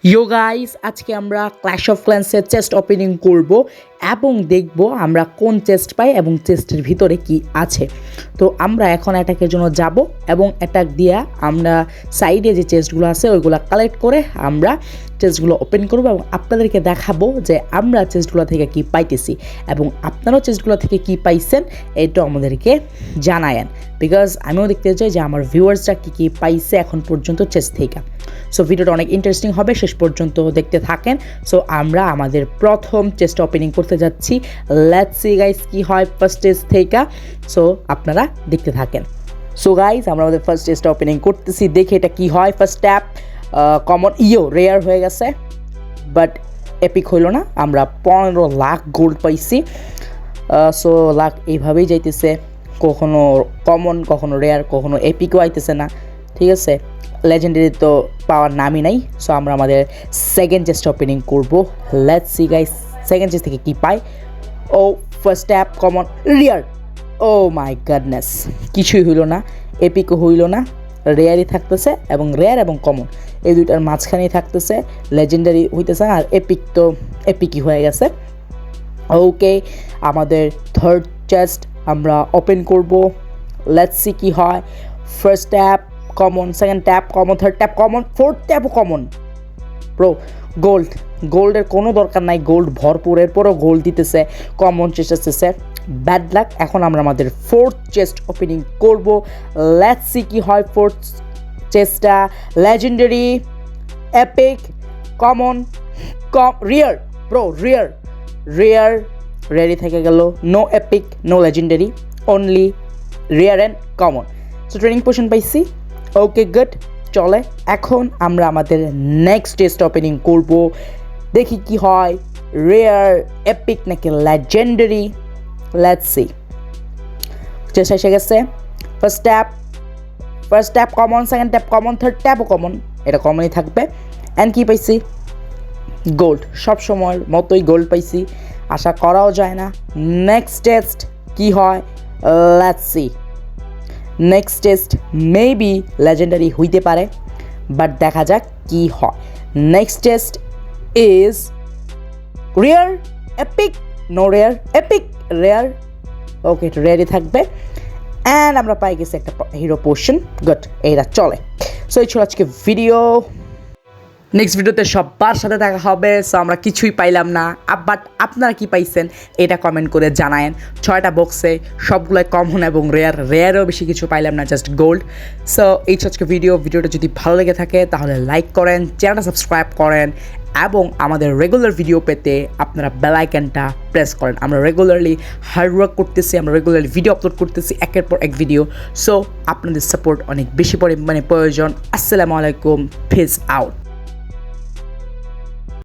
ইয়ো guys, আজকে আমরা clash of ক্ল্যান্সের chest opening করব এবং দেখব আমরা কোন চেস্ট পাই এবং চেস্টের ভিতরে কি আছে। তো আমরা এখন অ্যাটাকের জন্য যাব এবং অ্যাটাক দিয়া আমরা সাইডে যে চেস্টগুলো আছে ওইগুলো কালেক্ট করে আমরা চেস্টগুলো ওপেন করব এবং আপনাদেরকে দেখাবো যে আমরা চেস্টগুলো থেকে কি পাইতেছি এবং আপনারাও চেস্টগুলো থেকে কি পাইছেন এটা আমাদেরকে জানায়েন, বিকজ আমিও দেখতে চাই যে আমার ভিউয়ার্সরা কী কী পাইছে এখন পর্যন্ত চেস্ট থেকে। সো ভিডিওটা অনেক ইন্টারেস্টিং হবে, শেষ পর্যন্ত দেখতে থাকেন। সো আমরা আমাদের প্রথম চেস্ট ওপেনিং করতে যাচ্ছি। লেটস সি গাইস কি হয় ফার্স্ট চেস্ট থেকে। সো আপনারা দেখতে থাকেন। সো গাইস, আমরা আমাদের ফার্স্ট চেস্ট ওপেনিং করতেছি, দেখে এটা কি হয়। ফার্স্ট ট্যাপ কমন রেয়ার হয়ে গেছে, বাট এপিক হইল না। আমরা 15 লাখ গোল্ড পাইছি। সো লাখ এইভাবেই যাইতেছে, কখনো কমন, কখনো রেয়ার, কখনো এপিকও আইতেছে না। ঠিক আছে, লেজেন্ডারি তো পাওয়ার নামই নাই। সো আমরা আমাদের সেকেন্ড চেস্ট ওপেনিং করব। Let's see guys second chest থেকে কি পাই। Oh first tap common rare. Oh my goodness, কিছুই হইল না, এপিকও হইল না, রেয়ারই থাকতেছে এবং রেয়ার এবং কমন এই দুইটার মাঝখানেই থাকতেছে। লেজেন্ডারি হইতেছে আর এপিক তো এপিকই হয়ে গেছে। ওকে, আমাদের থার্ড চেস্ট আমরা ওপেন করব। লেটস সি কি হয়। First tap common, second tap common, third tap common, fourth ট্যাপও কমন। ব্রো গোল্ড, গোল্ডের কোনো দরকার নাই, গোল্ড ভরপুর, এরপরও গোল্ড দিতেছে, কমন চেস্ট আসতেছে। Bad luck. এখন আমরা আমাদের ফোর্থ চেস্ট ওপেনিং করব। লেটস সি কি হয় ফোর্থ চেস্টটা। Legendary, epic, common, rare. Bro rare, rare, রেয়ারই থেকে গেল। No epic, no legendary, only rare and common. So training portion পাইছি। ওকে গুড, চলে। এখন আমরা আমাদের নেক্সট টেস্ট ওপেনিং করব, দেখি কি হয়, রেয়ার, এপিক নাকি লেজেন্ডারি। Let's see. চেষ্টা এসে গেছে। First tap common, second tap common, third ট্যাপও কমন, এটা কমনই থাকবে। অ্যান্ড কি পাইছি? গোল্ড। সব সময়ের মতোই গোল্ড পাইছি, আশা করাও যায় না। নেক্সট টেস্ট কি হয়, let's see. Next test maybe legendary হইতে পারে, বাট দেখা যাক কি হয়। Next test is rare, epic, no rare, epic, rare. Okay, এটা রেয়ারই থাকবে। অ্যান্ড আমরা পাই গেছি একটা হিরো পোর্শন। গুড, এইটা চলে। সো এই ছিল আজকে ভিডিও। নেক্সট ভিডিওতে সবার সাথে দেখা হবে। সো আমরা কিছুই পাইলাম না, বাট আপনারা কি পাইছেন এটা কমেন্ট করে জানায়েন। 6টা বক্সে সবগুলোই কমন এবং রেয়ারও বেশি কিছু পাইলাম না, জাস্ট গোল্ড। সো এই আজকে ভিডিওটা যদি ভালো লেগে থাকে তাহলে লাইক করেন, চ্যানেলটা সাবস্ক্রাইব করেন এবং আমাদের রেগুলার ভিডিও পেতে আপনারা বেল আইকনটা প্রেস করেন। আমরা রেগুলারলি হার্ডওয়ার্ক করতেছি, আমরা রেগুলারলি ভিডিও আপলোড করতেছি, একের পর এক ভিডিও। সো আপনাদের সাপোর্ট অনেক বেশি পরিমাণে প্রয়োজন। আসসালামু আলাইকুম, পিস আউট।